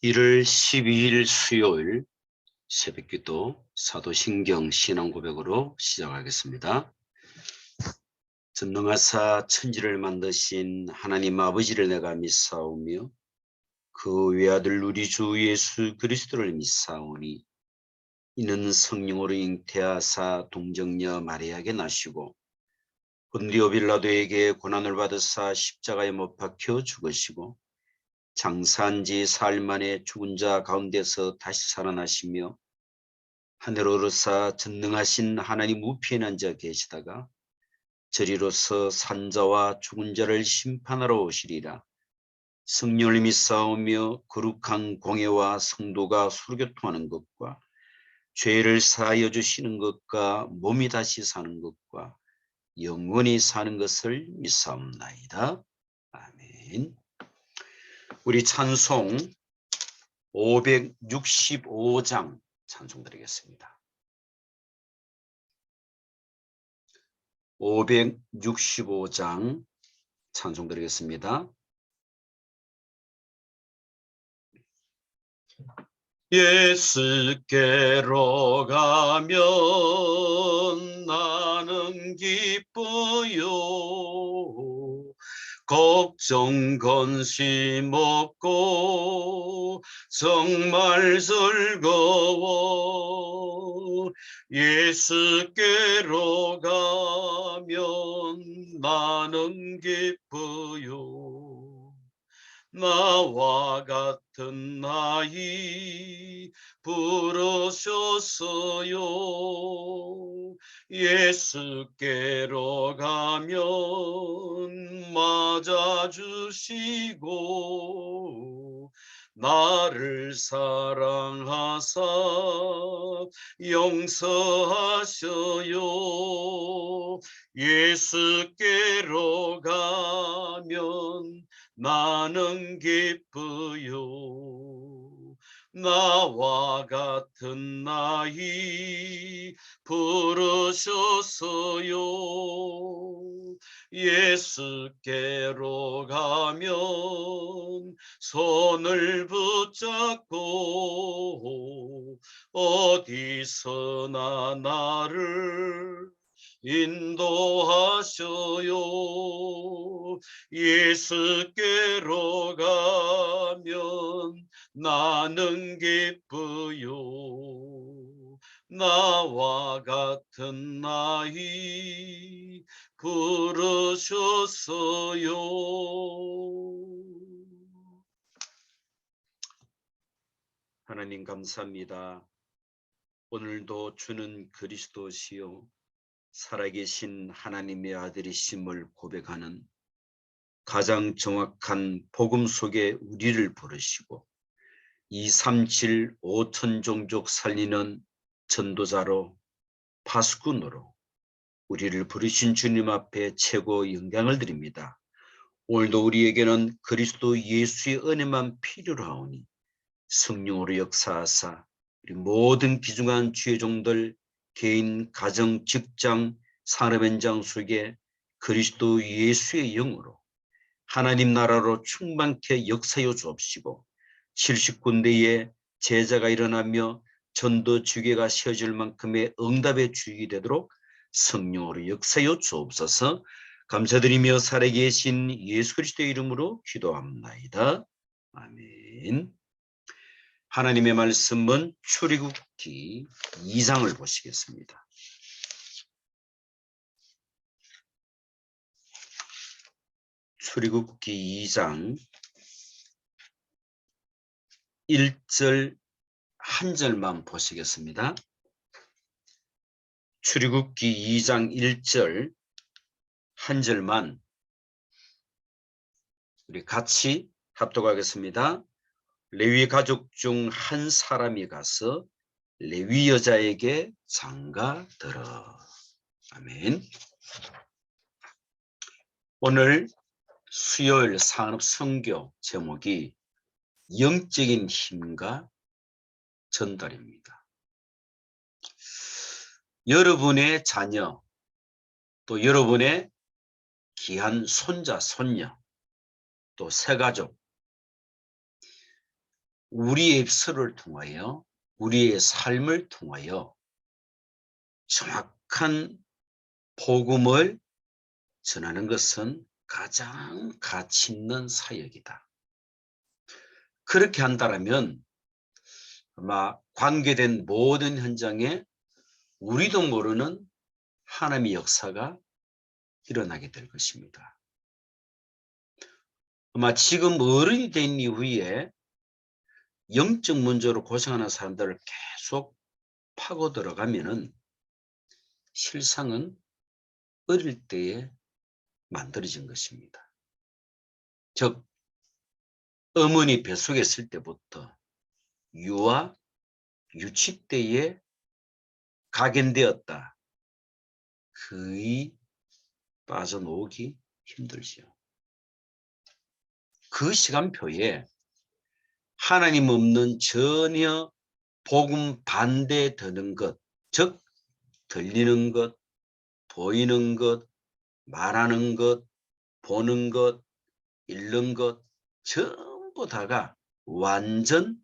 1월 12일 수요일 새벽기도 사도신경 신앙고백으로 시작하겠습니다. 전능하사 천지를 만드신 하나님 아버지를 내가 믿사오며 그 외아들 우리 주 예수 그리스도를 믿사오니 이는 성령으로 잉태하사 동정녀 마리아에게 나시고 본디오 빌라도에게 고난을 받으사 십자가에 못 박혀 죽으시고 장사한 지 사흘 만에 죽은 자 가운데서 다시 살아나시며 하늘로 오르사 전능하신 하나님 우편에 앉아 계시다가 저리로서 산자와 죽은 자를 심판하러 오시리라. 성령을 믿사오며 거룩한 공예와 성도가 서로교통하는 것과 죄를 사하여 주시는 것과 몸이 다시 사는 것과 영원히 사는 것을 믿사옵나이다. 아멘. 우리 찬송 565장 찬송 드리겠습니다. 565장 찬송 드리겠습니다. 예수께로 가면 나는 기뻐요. 걱정 근심 없고 정말 즐거워. 예수께로 가면 나는 기뻐요. 나와 같은 나이 부르셨어요. 예수께로 가면 맞아주시고 나를 사랑하사 용서하셔요. 예수께로 가면 나는 기뻐요. 나와 같은 나이 부르셨어요. 예수께로 가면 손을 붙잡고 어디서나 나를 인도하셔요. 예수께로 가면 나는 기뻐요. 나와 같은 나이 부르셨어요. 하나님 감사합니다. 오늘도 주는 그리스도시요 살아계신 하나님의 아들이심을 고백하는 가장 정확한 복음 속에 우리를 부르시고 237 5천 종족 살리는 전도자로 파수꾼으로 우리를 부르신 주님 앞에 최고 영광을 드립니다. 오늘도 우리에게는 그리스도 예수의 은혜만 필요로 하오니 성령으로 역사하사 우리 모든 귀중한 주의 종들 개인, 가정, 직장, 산업 현장 속에 그리스도 예수의 영으로 하나님 나라로 충만케 역사여 주옵시고 70군데의 제자가 일어나며 전도 주계가 세워질 만큼의 응답의 주역이 되도록 성령으로 역사여 주옵소서. 감사드리며 살아계신 예수 그리스도의 이름으로 기도합나이다. 아멘. 하나님의 말씀은 출애굽기 2장을 보시겠습니다. 출애굽기 2장 1절 한 절만 보시겠습니다. 출애굽기 2장 1절 한 절만 우리 같이 합독하겠습니다. 레위 가족 중 한 사람이 가서 레위 여자에게 장가들어. 아멘. 오늘 수요일 산업 선교 제목이 영적인 힘과 전달입니다. 여러분의 자녀 또 여러분의 귀한 손자 손녀 또 새가족 우리의 입술을 통하여 우리의 삶을 통하여 정확한 복음을 전하는 것은 가장 가치 있는 사역이다. 그렇게 한다면 아마 관계된 모든 현장에 우리도 모르는 하나님의 역사가 일어나게 될 것입니다. 아마 지금 어른이 된 이후에 영적 문제로 고생하는 사람들을 계속 파고 들어가면은 실상은 어릴 때에 만들어진 것입니다. 즉 어머니 뱃속에 있을 때부터 유아, 유치 때에 각인되었다. 거의 빠져나오기 힘들지요. 그 시간표에 하나님 없는 전혀 복음 반대에 드는 것, 즉 들리는 것, 보이는 것, 말하는 것, 보는 것, 읽는 것 전부 다가 완전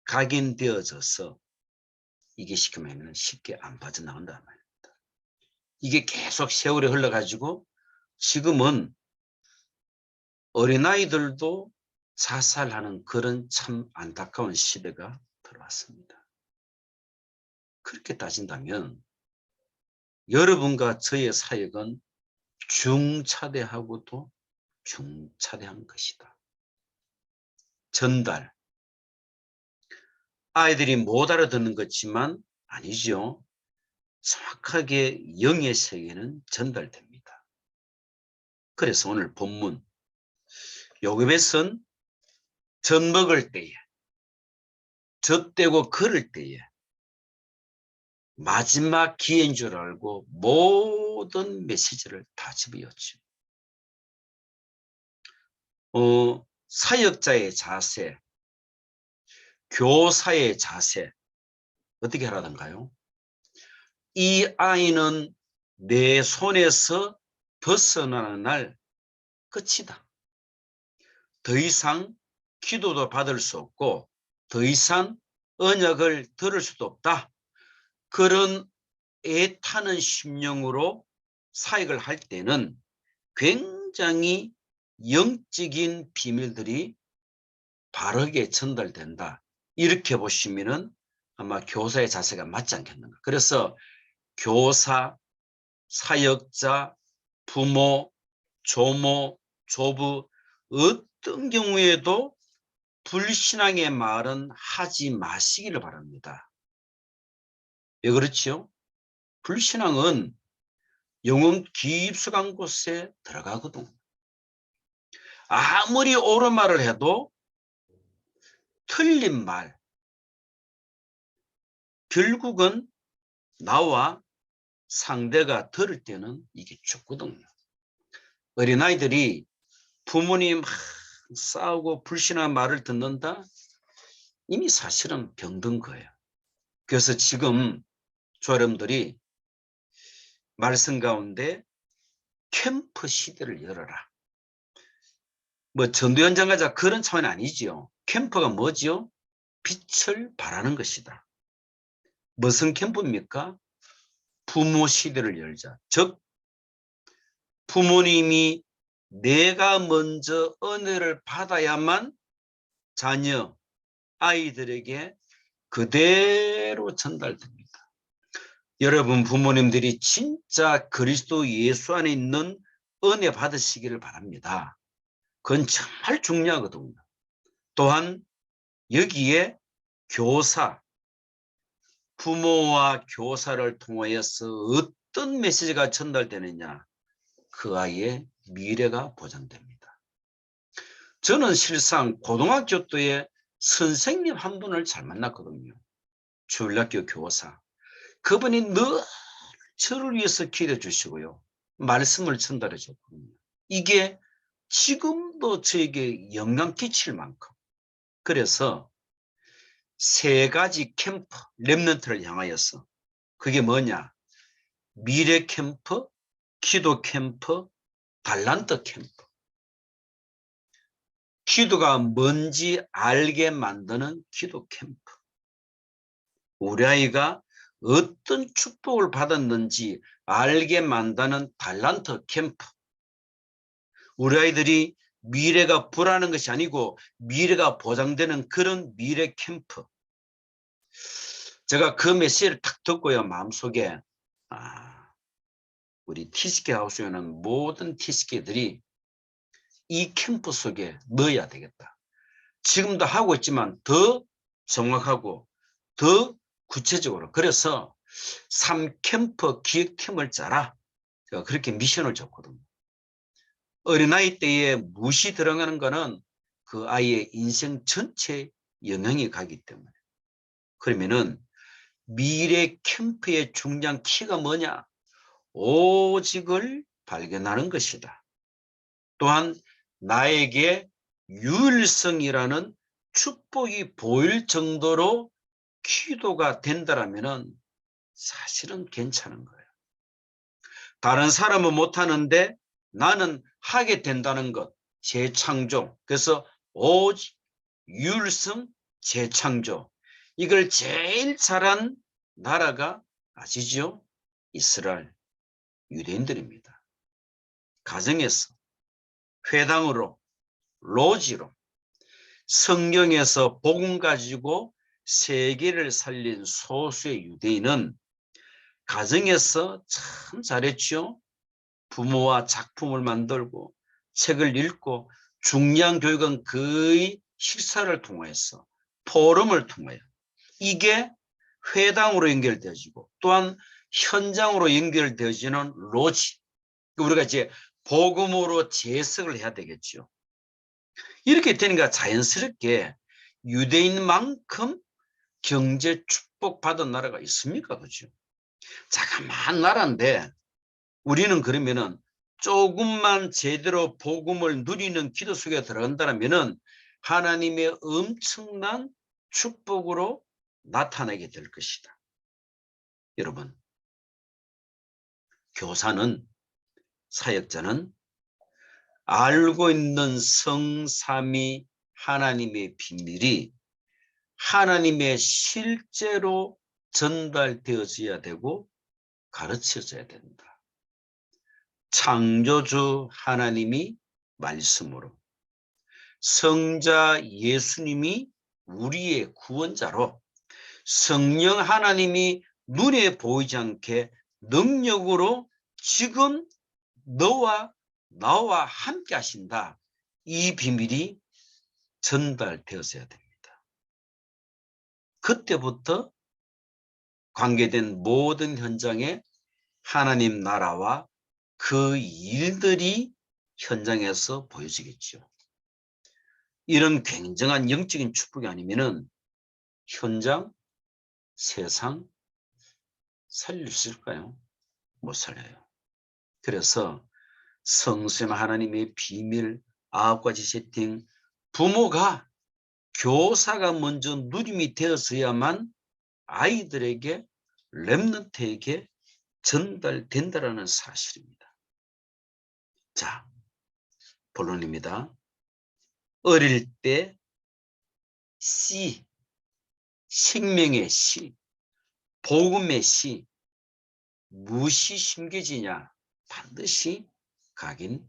각인되어져서 이게 시키면 쉽게 안 빠져나간단 말입니다. 이게 계속 세월이 흘러가지고 지금은 어린아이들도 자살하는 그런 참 안타까운 시대가 들어왔습니다. 그렇게 따진다면 여러분과 저의 사역은 중차대하고도 중차대한 것이다. 전달. 아이들이 못 알아듣는 것지만 아니죠. 정확하게 영의 세계는 전달됩니다. 그래서 오늘 본문 요금에선 젖 먹을 때에 젖대고 걸을 때에 마지막 기회인 줄 알고 모든 메시지를 다 집어넣었죠. 사역자의 자세, 교사의 자세 어떻게 하라던가요? 이 아이는 내 손에서 벗어나는 날 끝이다. 더 이상 기도도 받을 수 없고 더 이상 언약을 들을 수도 없다. 그런 애타는 심령으로 사역을 할 때는 굉장히 영적인 비밀들이 바르게 전달된다. 이렇게 보시면은 아마 교사의 자세가 맞지 않겠는가. 그래서 교사, 사역자, 부모, 조모, 조부 어떤 경우에도 불신앙의 말은 하지 마시기를 바랍니다. 왜 그렇지요? 불신앙은 영혼 깊숙한 곳에 들어가거든. 아무리 옳은 말을 해도 틀린 말, 결국은 나와 상대가 들을 때는 이게 죽거든요. 어린아이들이 부모님 싸우고 불신한 말을 듣는다? 이미 사실은 병든 거예요. 그래서 지금 여러분들이 말씀 가운데 캠프 시대를 열어라. 뭐 전도 현장 가자 그런 차원이 아니지요. 캠프가 뭐지요? 빛을 발하는 것이다. 무슨 캠프입니까? 부모 시대를 열자. 즉 부모님이 내가 먼저 은혜를 받아야만 자녀, 아이들에게 그대로 전달됩니다. 여러분 부모님들이 진짜 그리스도 예수 안에 있는 은혜 받으시기를 바랍니다. 그건 정말 중요하거든요. 또한 여기에 교사, 부모와 교사를 통하여서 어떤 메시지가 전달되느냐, 그 아이의 미래가 보장됩니다. 저는 실상 고등학교 때에 선생님 한 분을 잘 만났거든요. 주일학교 교사. 그분이 늘 저를 위해서 기도해 주시고요. 말씀을 전달해 줬거든요. 이게 지금도 저에게 영향 끼칠 만큼. 그래서 세 가지 캠프, 렘넌트를 향하여서 그게 뭐냐? 미래 캠프, 기도 캠프, 달란트 캠프. 기도가 뭔지 알게 만드는 기도 캠프. 우리 아이가 어떤 축복을 받았는지 알게 만드는 달란트 캠프. 우리 아이들이 미래가 불안한 것이 아니고 미래가 보장되는 그런 미래 캠프. 제가 그 메시지를 탁 듣고요, 마음속에 우리 TCK 하우스에 있는 모든 TCK들이 이 캠프 속에 넣어야 되겠다. 지금도 하고 있지만 더 정확하고 더 구체적으로. 그래서 3캠프 기획팀을 짜라. 제가 그렇게 미션을 줬거든요. 어린아이 때에 무시 들어가는 거는 그 아이의 인생 전체에 영향이 가기 때문에. 그러면은 미래 캠프의 중요한 키가 뭐냐? 오직을 발견하는 것이다. 또한 나에게 유일성이라는 축복이 보일 정도로 기도가 된다라면은 사실은 괜찮은 거예요. 다른 사람은 못하는데 나는 하게 된다는 것, 재창조. 그래서 오직, 유일성, 재창조. 이걸 제일 잘한 나라가 아시죠? 이스라엘 유대인들입니다. 가정에서, 회당으로, 로지로, 성경에서 복음 가지고 세계를 살린 소수의 유대인은 가정에서 참 잘했죠. 부모와 작품을 만들고 책을 읽고 중요한 교육은 거의 식사를 통해서 포럼을 통하여 이게 회당으로 연결되어지고 또한 현장으로 연결되어지는 로지. 우리가 이제 복음으로 재해석을 해야 되겠죠. 이렇게 되니까 자연스럽게 유대인만큼 경제 축복받은 나라가 있습니까? 그죠? 자그마한 나라인데 우리는 그러면은 조금만 제대로 복음을 누리는 기도 속에 들어간다면은 하나님의 엄청난 축복으로 나타나게 될 것이다. 여러분, 교사는, 사역자는 알고 있는 성삼위 하나님의 비밀이 하나님의 실제로 전달되어져야 되고 가르쳐져야 된다. 창조주 하나님이 말씀으로, 성자 예수님이 우리의 구원자로, 성령 하나님이 눈에 보이지 않게 능력으로 지금 너와 나와 함께 하신다. 이 비밀이 전달되어져야 됩니다. 그때부터 관계된 모든 현장에 하나님 나라와 그 일들이 현장에서 보여지겠죠. 이런 굉장한 영적인 축복이 아니면은 현장, 세상 살릴 수 있을까요? 못 살려요. 그래서 성심 하나님의 비밀 9가지 세팅, 부모가 교사가 먼저 누림이 되었어야만 아이들에게 렘넌트에게 전달된다라는 사실입니다. 자, 본론입니다. 어릴 때 씨, 생명의 씨, 복음의 씨, 무엇이 심겨지냐? 반드시 각인,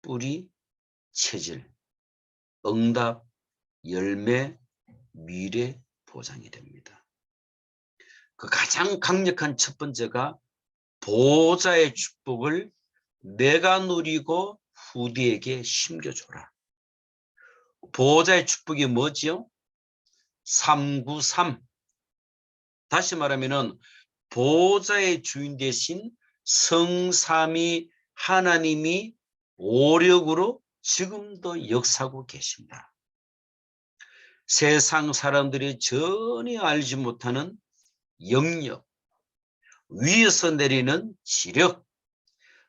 뿌리, 체질, 응답, 열매, 미래 보장이 됩니다. 그 가장 강력한 첫 번째가 보호자의 축복을 내가 누리고 후대에게 심겨줘라. 보호자의 축복이 뭐지요? 393. 다시 말하면은 보호자의 주인 대신 성삼위 하나님이 오력으로 지금도 역사하고 계십니다. 세상 사람들이 전혀 알지 못하는 영역, 위에서 내리는 지력,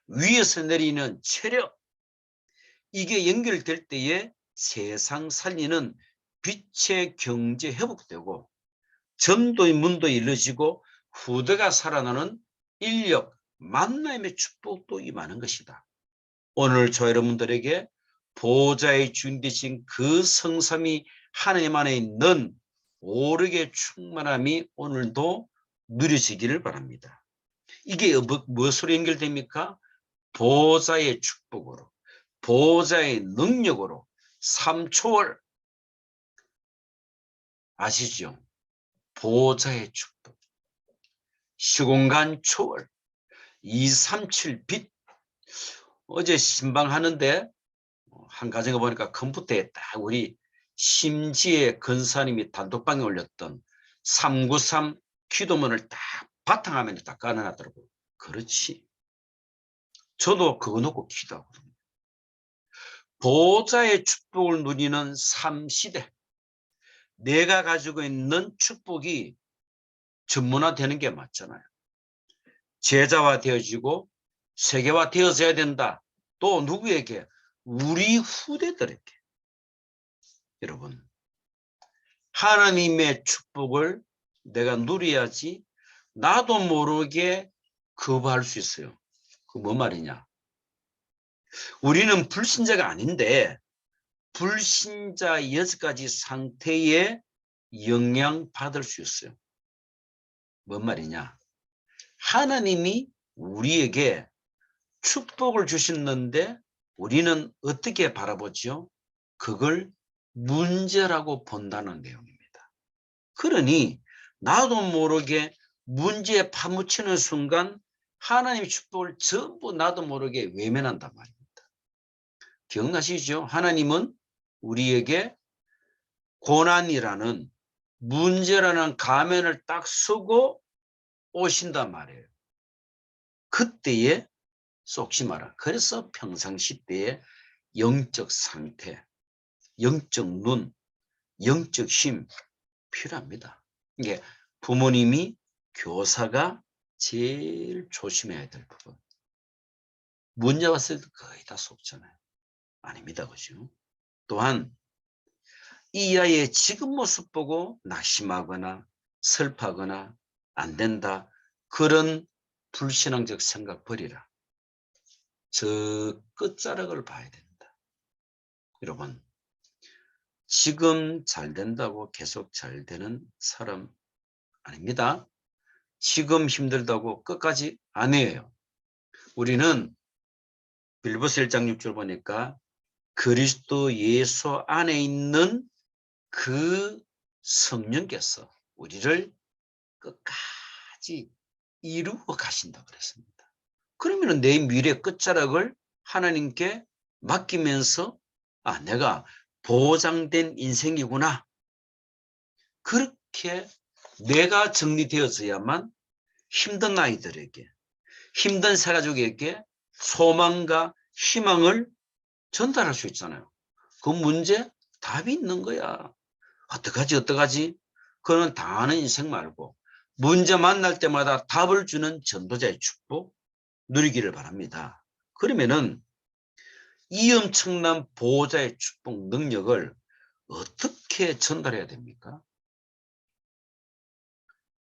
위에서 내리는 체력, 이게 연결될 때에 세상 살리는 빛의 경제 회복되고 전도의 문도 이루어지고 후대가 살아나는 인력, 만남의 축복도 임하는 것이다. 오늘 저 여러분들에게 보호자의 주인 되신 그 성삼위 하나님 안에 있는 오르게 충만함이 오늘도 누려지기를 바랍니다. 이게 무엇으로 연결됩니까? 보호자의 축복으로, 보호자의 능력으로 3초월 아시죠? 보호자의 축복, 시공간 초월, 237 빛. 어제 신방하는데 한 가정에 보니까 컴퓨터에 딱 우리 심지혜 근사님이 단톡방에 올렸던 393 기도문을 딱 바탕화면에 딱 깔아놨더라고요. 그렇지. 저도 그거 놓고 기도하거든요. 보호자의 축복을 누리는 3시대. 내가 가지고 있는 축복이 전문화되는 게 맞잖아요. 제자화 되어지고 세계화 되어져야 된다. 또 누구에게? 우리 후대들에게. 여러분, 하나님의 축복을 내가 누려야지 나도 모르게 거부할 수 있어요. 그 뭐 말이냐? 우리는 불신자가 아닌데 불신자 6가지 상태에 영향받을 수 있어요. 뭔 말이냐? 하나님이 우리에게 축복을 주셨는데 우리는 어떻게 바라보죠? 그걸 문제라고 본다는 내용입니다. 그러니 나도 모르게 문제에 파묻히는 순간 하나님의 축복을 전부 나도 모르게 외면한단 말입니다. 기억나시죠? 하나님은 우리에게 고난이라는 문제라는 가면을 딱 쓰고 오신단 말이에요. 그때에 쏙지 마라. 그래서 평상시 때의 영적 상태, 영적 눈, 영적 힘 필요합니다. 이게 부모님이, 교사가 제일 조심해야 될 부분. 문제 왔을 때 거의 다 속잖아요. 아닙니다. 그죠? 또한 이 아이의 지금 모습 보고 낙심하거나 슬퍼하거나 안 된다. 그런 불신앙적 생각 버리라. 저 끝자락을 봐야 된다. 여러분, 지금 잘 된다고 계속 잘 되는 사람 아닙니다. 지금 힘들다고 끝까지 안 해요. 우리는 빌보스 1장 6절 보니까 그리스도 예수 안에 있는 그 성령께서 우리를 끝까지 이루어 가신다고 그랬습니다. 그러면 내 미래 끝자락을 하나님께 맡기면서 내가 보장된 인생이구나. 그렇게 내가 정리되어져야만 힘든 아이들에게, 힘든 새가족에게 소망과 희망을 전달할 수 있잖아요. 그 문제 답이 있는 거야. 어떡하지? 그거는 당하는 인생 말고 문제 만날 때마다 답을 주는 전도자의 축복 누리기를 바랍니다. 그러면은 이 엄청난 보호자의 축복 능력을 어떻게 전달해야 됩니까?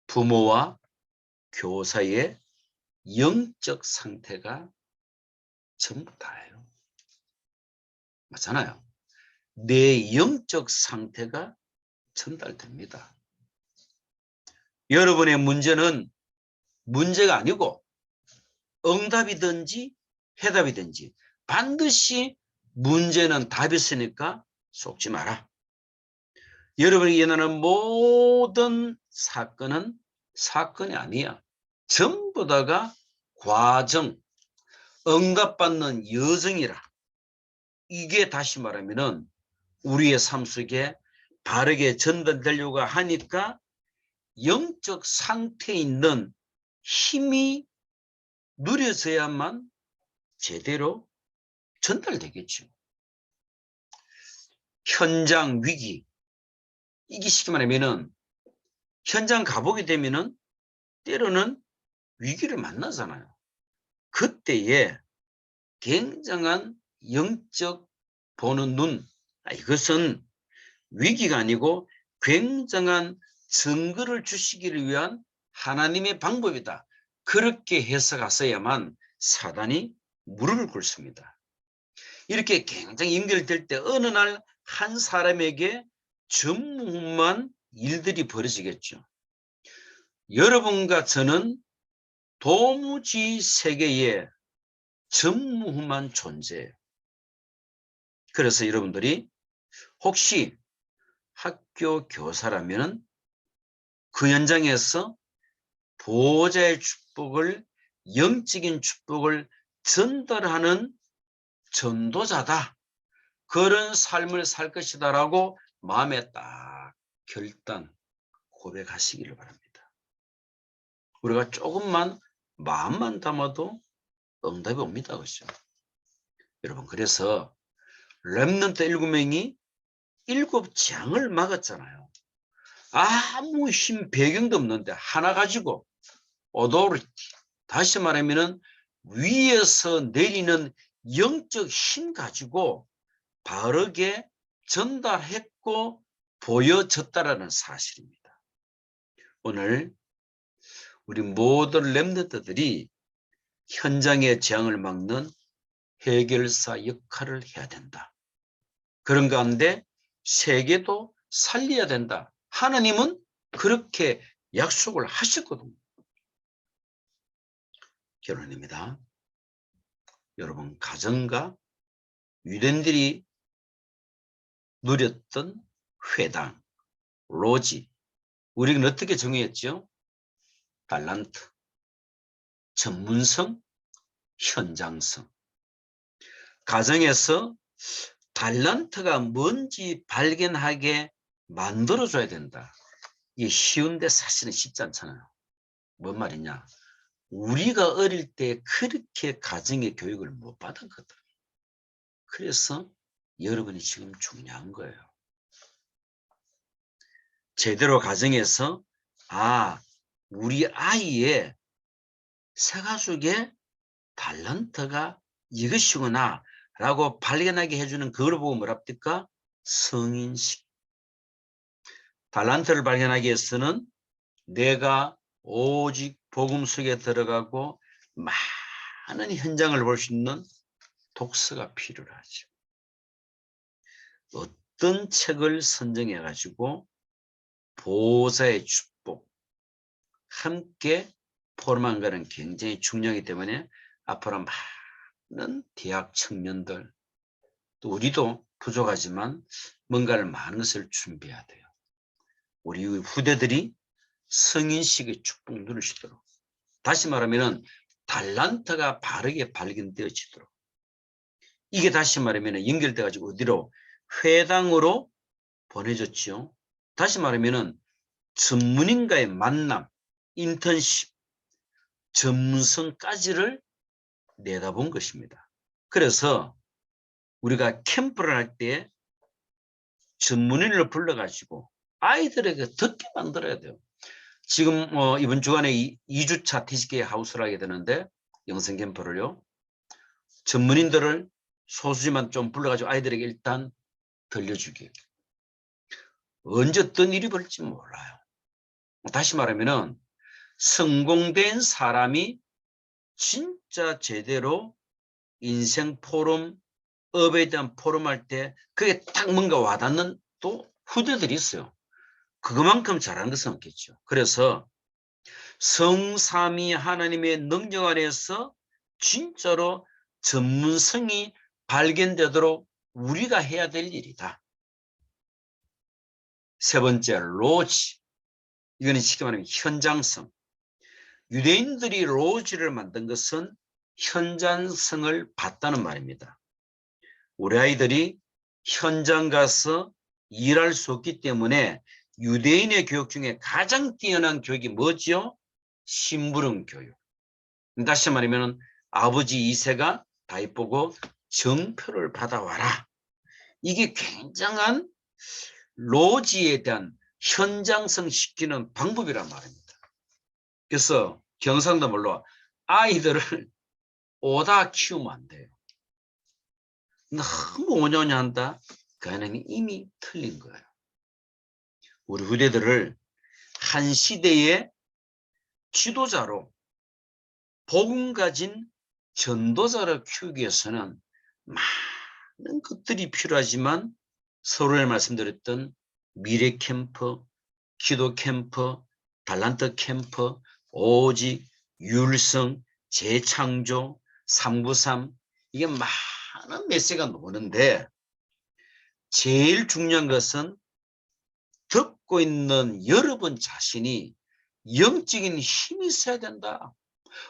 부모와 교사의 영적 상태가 전부 다예요. 맞잖아요. 내 영적 상태가 전달됩니다. 여러분의 문제는 문제가 아니고 응답이든지 해답이든지 반드시 문제는 답이 있으니까 속지 마라. 여러분이 일어나는 모든 사건은 사건이 아니야. 전부 다가 과정, 응답받는 여정이라. 이게 다시 말하면은 우리의 삶 속에 바르게 전달되려고 하니까 영적 상태에 있는 힘이 누려져야만 제대로 전달되겠죠. 현장 위기. 이게 쉽게 말하면은 현장 가보게 되면은 때로는 위기를 만나잖아요. 그때에 굉장한 영적 보는 눈. 이것은 위기가 아니고 굉장한 증거를 주시기를 위한 하나님의 방법이다. 그렇게 해석하셔야만 사단이 무릎을 꿇습니다. 이렇게 굉장히 연결될 때 어느 날 한 사람에게 전무후무한 일들이 벌어지겠죠. 여러분과 저는 도무지 세계에 전무후무한 존재예요. 그래서 여러분들이 혹시 학교 교사라면 그 현장에서 보호자의 축복을, 영적인 축복을 전달하는 전도자다. 그런 삶을 살 것이다라고 마음에 딱 결단, 고백하시기를 바랍니다. 우리가 조금만 마음만 담아도 응답이 옵니다. 그렇죠? 여러분, 그래서 렘넌트 7명이 7장을 막았잖아요. 아무 힘 배경도 없는데 하나 가지고 오토리티, 다시 말하면 위에서 내리는 영적 힘 가지고 바르게 전달했고 보여졌다라는 사실입니다. 오늘 우리 모든 렘넌트들이 현장의 재앙을 막는 해결사 역할을 해야 된다. 그런 가운데 세계도 살려야 된다. 하나님은 그렇게 약속을 하셨거든요. 결론입니다. 여러분, 가정과 유대인들이 누렸던 회당, 로지, 우리는 어떻게 정의했죠? 달란트, 전문성, 현장성. 가정에서 달란트가 뭔지 발견하게 만들어줘야 된다. 이게 쉬운데 사실은 쉽지 않잖아요. 뭔 말이냐? 우리가 어릴 때 그렇게 가정의 교육을 못 받았거든. 그래서 여러분이 지금 중요한 거예요. 제대로 가정에서 우리 아이의 새가족의 달란트가 이것이구나 라고 발견하게 해주는 그걸 보고 뭐랍니까? 성인식. 달란트를 발견하기 위해서는 내가 오직 복음 속에 들어가고 많은 현장을 볼 수 있는 독서가 필요하죠. 어떤 책을 선정해 가지고 보호자의 축복 함께 포럼한 것은 굉장히 중요하기 때문에 앞으로 많은 대학 청년들, 또 우리도 부족하지만 뭔가를 많은 것을 준비해야 돼요. 우리 후대들이 성인식의 축복 누릴 수 있도록, 다시 말하면 달란트가 바르게 발견되어지도록, 이게 다시 말하면 연결돼 가지고 어디로? 회당으로 보내졌죠. 다시 말하면 전문인과의 만남, 인턴십, 전문성까지를 내다본 것입니다. 그래서 우리가 캠프를 할 때 전문인을 불러가지고 아이들에게 듣게 만들어야 돼요. 지금 이번 주간에 2주차 TCK 하우스를 하게 되는데, 영성 캠프를요. 전문인들을 소수지만 좀 불러가지고 아이들에게 일단 들려주기. 언제 어떤 일이 벌지 몰라요. 다시 말하면 성공된 사람이 진짜 제대로 인생 포럼, 업에 대한 포럼 할 때 그게 딱 뭔가 와닿는 또 후대들이 있어요. 그것만큼 잘하는 것은 없겠죠. 그래서 성삼위 하나님의 능력 안에서 진짜로 전문성이 발견되도록 우리가 해야 될 일이다. 세 번째, 로지. 이거는 쉽게 말하면 현장성. 유대인들이 로지를 만든 것은 현장성을 봤다는 말입니다. 우리 아이들이 현장 가서 일할 수 없기 때문에 유대인의 교육 중에 가장 뛰어난 교육이 뭐죠? 심부름 교육. 다시 말하면 아버지 이세가 다윗 보고 정표를 받아와라. 이게 굉장한 로지에 대한 현장성 시키는 방법이란 말입니다. 그래서 경상도 말로 아이들을 오다 키우면 안 돼요. 너무 오냐오냐 한다? 그는 이미 틀린 거예요. 우리 후대들을 한 시대의 지도자로 복음 가진 전도자를 키우기 위해서는 많은 것들이 필요하지만 서로에 말씀드렸던 미래 캠프, 기도 캠프, 달란트 캠프, 오직, 율성, 재창조, 393 이게 많은 메시지가 나오는데 제일 중요한 것은 듣고 있는 여러분 자신이 영적인 힘이 있어야 된다.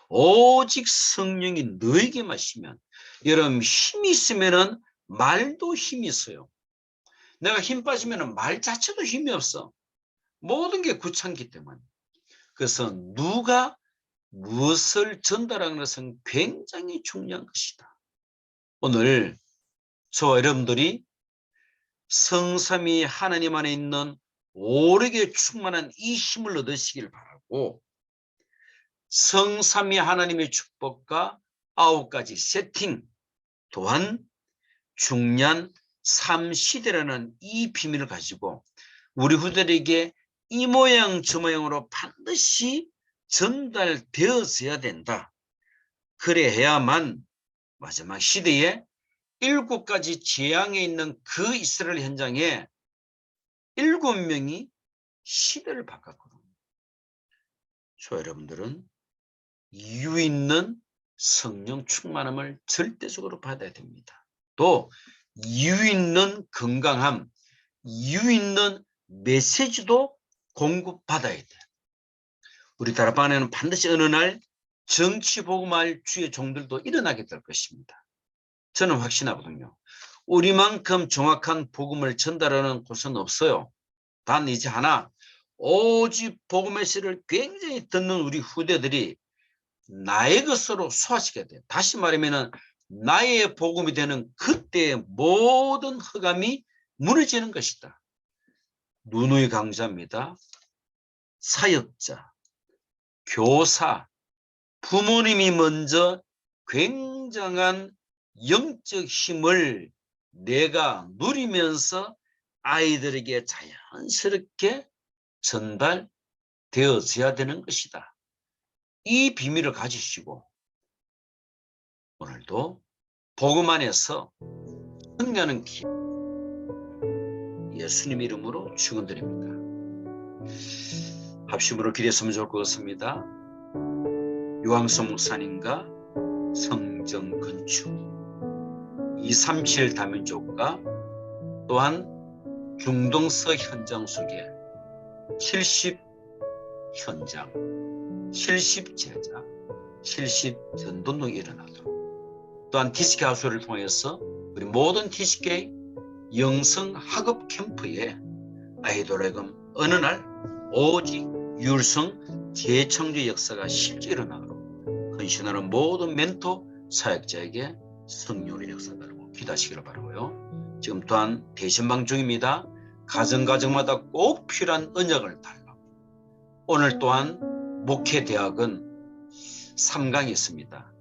오직 성령이 너에게 마시면 여러분 힘이 있으면은 말도 힘이 있어요. 내가 힘 빠지면은 말 자체도 힘이 없어. 모든 게 구창기 때문에. 그래서 누가 무엇을 전달하는 것은 굉장히 중요한 것이다. 오늘 저와 여러분들이 성삼위 하나님 안에 있는 오르게 충만한 이 힘을 얻으시길 바라고 성삼위 하나님의 축복과 9가지 세팅 또한 중요한 삶 시대라는 이 비밀을 가지고 우리 후대들에게 이 모양 저 모양으로 반드시 전달되어져야 된다. 그래야만 마지막 시대에 7가지 재앙에 있는 그 이스라엘 현장에 7명이 시대를 바꿨거든요. 저 여러분들은 이유 있는 성령 충만함을 절대적으로 받아야 됩니다. 또 이유 있는 건강함, 이유 있는 메시지도 공급받아야 돼요. 우리 다락방에는 반드시 어느 날 정치 복음할 주의 종들도 일어나게 될 것입니다. 저는 확신하거든요. 우리만큼 정확한 복음을 전달하는 곳은 없어요. 단 이제 하나, 오직 복음의 씨를 굉장히 듣는 우리 후대들이 나의 것으로 소화시켜야 돼요. 다시 말하면 나의 복음이 되는 그때의 모든 흑암이 무너지는 것이다. 누누이 강조합니다. 사역자, 교사, 부모님이 먼저 굉장한 영적 힘을 내가 누리면서 아이들에게 자연스럽게 전달되어져야 되는 것이다. 이 비밀을 가지시고 오늘도 복음 안에서 승리하는 길 예수님 이름으로 축원드립니다. 합심으로 기도했으면 좋을 것 같습니다. 유황수 목사님과 성전 건축 237 다민족과 또한 중동서 현장 속에 70 현장, 70 제자, 70 전도동이 일어나도록 또한 TCK 하우스를 통해서 우리 모든 TCK 영성 학업 캠프에 아이돌에게 어느 날 오직 율성 재창조 역사가 실제 일어나도록 헌신하는 모든 멘토 사역자에게 성령의 역사다라고 기도하시기를 바라고요. 지금 또한 대신방 중입니다. 가정마다 꼭 필요한 언약을 달라고. 오늘 또한 목회대학은 3강이 있습니다.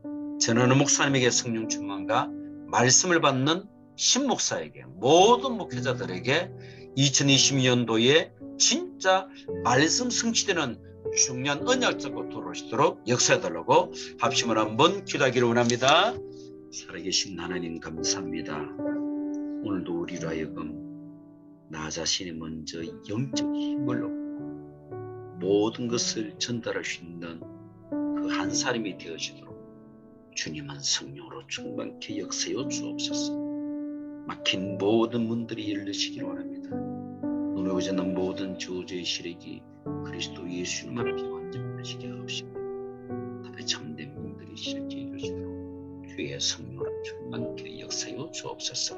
전하는 목사님에게 성령 충만과 말씀을 받는 신목사에게 모든 목회자들에게 2020년도에 진짜 말씀 성취되는 중요한 언약 잡고 돌아오시도록 역사해달라고 합심을 한번 기도하기를 원합니다. 살아계신 하나님 감사합니다. 오늘도 우리로 하여금 나 자신이 먼저 영적 힘을 얻고 모든 것을 전달할 수 있는 그 한 사람이 되어지도록 주님은 성령으로 충만케 역사여 주옵소서. 막힌 모든 문들이 열리시기를 원합니다. 눈에 오지 않는 모든 저주의 시력이 그리스도 예수님 앞에 완전하시게 하옵시고 답에 참된 문들이 실제 이루어지도록 주의 성령으로 충만케 역사여 주옵소서.